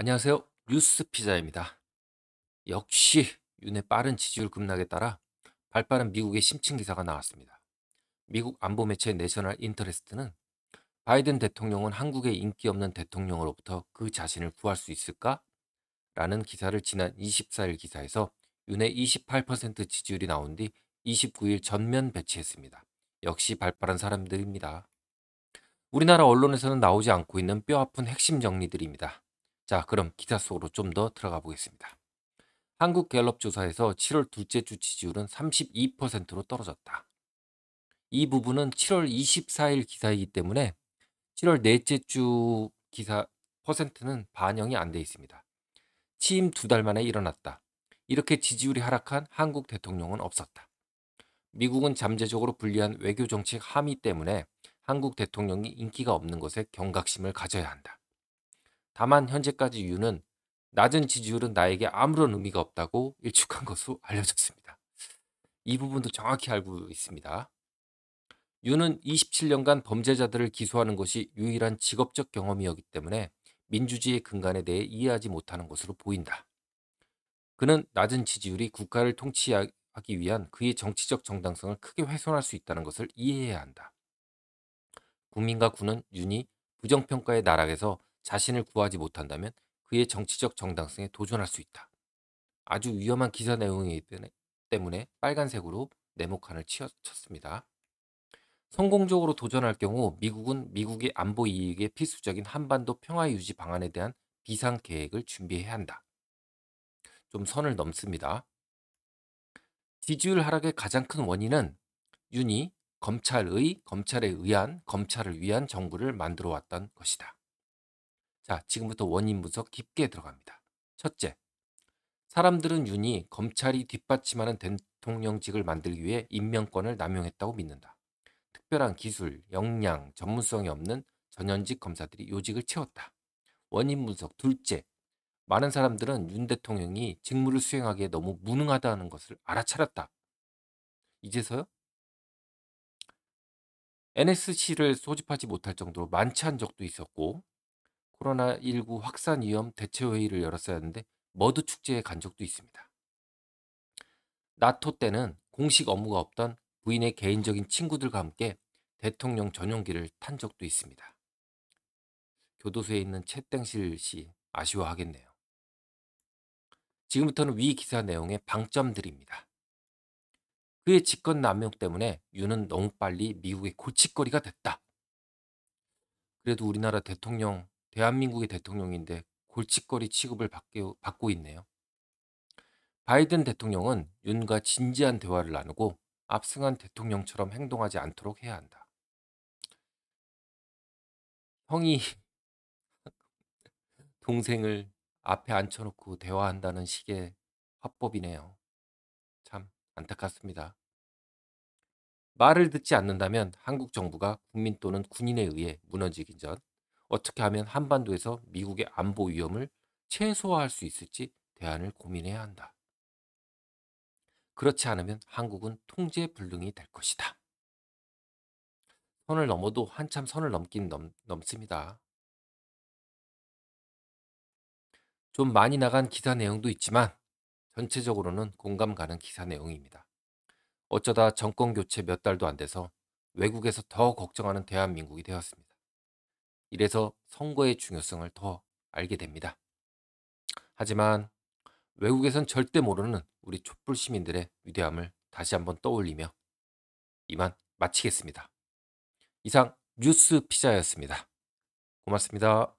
안녕하세요. 뉴스 피자입니다. 역시 윤의 빠른 지지율 급락에 따라 발빠른 미국의 심층 기사가 나왔습니다. 미국 안보 매체 내셔널 인터레스트는 바이든 대통령은 한국의 인기 없는 대통령으로부터 그 자신을 구할 수 있을까? 라는 기사를 지난 24일 기사에서 윤의 28% 지지율이 나온 뒤 29일 전면 배치했습니다. 역시 발빠른 사람들입니다. 우리나라 언론에서는 나오지 않고 있는 뼈아픈 핵심 정리들입니다. 자, 그럼 기사 속으로 좀 더 들어가 보겠습니다. 한국갤럽 조사에서 7월 둘째 주 지지율은 32%로 떨어졌다. 이 부분은 7월 24일 기사이기 때문에 7월 넷째 주 기사 퍼센트는 반영이 안 돼 있습니다. 취임 2달 만에 일어났다. 이렇게 지지율이 하락한 한국 대통령은 없었다. 미국은 잠재적으로 불리한 외교 정책 함의 때문에 한국 대통령이 인기가 없는 것에 경각심을 가져야 한다. 다만 현재까지 윤은 낮은 지지율은 나에게 아무런 의미가 없다고 일축한 것으로 알려졌습니다. 이 부분도 정확히 알고 있습니다. 윤은 27년간 범죄자들을 기소하는 것이 유일한 직업적 경험이었기 때문에 민주주의의 근간에 대해 이해하지 못하는 것으로 보인다. 그는 낮은 지지율이 국가를 통치하기 위한 그의 정치적 정당성을 크게 훼손할 수 있다는 것을 이해해야 한다. 국민과 군은 윤이 부정평가의 나락에서 자신을 구하지 못한다면 그의 정치적 정당성에 도전할 수 있다. 아주 위험한 기사 내용이기 때문에 빨간색으로 네모칸을 쳤습니다. 성공적으로 도전할 경우 미국은 미국의 안보 이익에 필수적인 한반도 평화 유지 방안에 대한 비상 계획을 준비해야 한다. 좀 선을 넘습니다. 지지율 하락의 가장 큰 원인은 윤이 검찰에 의한 검찰을 위한 정부를 만들어 왔던 것이다. 자, 지금부터 원인 분석 깊게 들어갑니다. 첫째, 사람들은 윤이 검찰이 뒷받침하는 대통령직을 만들기 위해 임명권을 남용했다고 믿는다. 특별한 기술, 역량, 전문성이 없는 전현직 검사들이 요직을 채웠다. 원인 분석 둘째, 많은 사람들은 윤 대통령이 직무를 수행하기에 너무 무능하다는 것을 알아차렸다. 이제서요? NSC를 소집하지 못할 정도로 만취한 적도 있었고 코로나19 확산 위험 대처회의를 열었어야 하는데 머드 축제에 간 적도 있습니다. 나토 때는 공식 업무가 없던 부인의 개인적인 친구들과 함께 대통령 전용기를 탄 적도 있습니다. 교도소에 있는 채땡실 씨 아쉬워하겠네요. 지금부터는 위 기사 내용의 방점들입니다. 그의 직권남용 때문에 윤은 너무 빨리 미국의 골칫거리가 됐다. 그래도 우리나라 대통령, 대한민국의 대통령인데 골칫거리 취급을 받고 있네요. 바이든 대통령은 윤과 진지한 대화를 나누고 압승한 대통령처럼 행동하지 않도록 해야 한다. 형이 동생을 앞에 앉혀놓고 대화한다는 식의 화법이네요. 참 안타깝습니다. 말을 듣지 않는다면 한국 정부가 국민 또는 군인에 의해 무너지기 전 어떻게 하면 한반도에서 미국의 안보 위험을 최소화할 수 있을지 대안을 고민해야 한다. 그렇지 않으면 한국은 통제불능이 될 것이다. 선을 넘어도 한참 선을 넘습니다. 좀 많이 나간 기사 내용도 있지만 전체적으로는 공감 가는 기사 내용입니다. 어쩌다 정권 교체 몇 달도 안 돼서 외국에서 더 걱정하는 대한민국이 되었습니다. 이래서 선거의 중요성을 더 알게 됩니다. 하지만 외국에선 절대 모르는 우리 촛불 시민들의 위대함을 다시 한번 떠올리며 이만 마치겠습니다. 이상 뉴스 피자였습니다. 고맙습니다.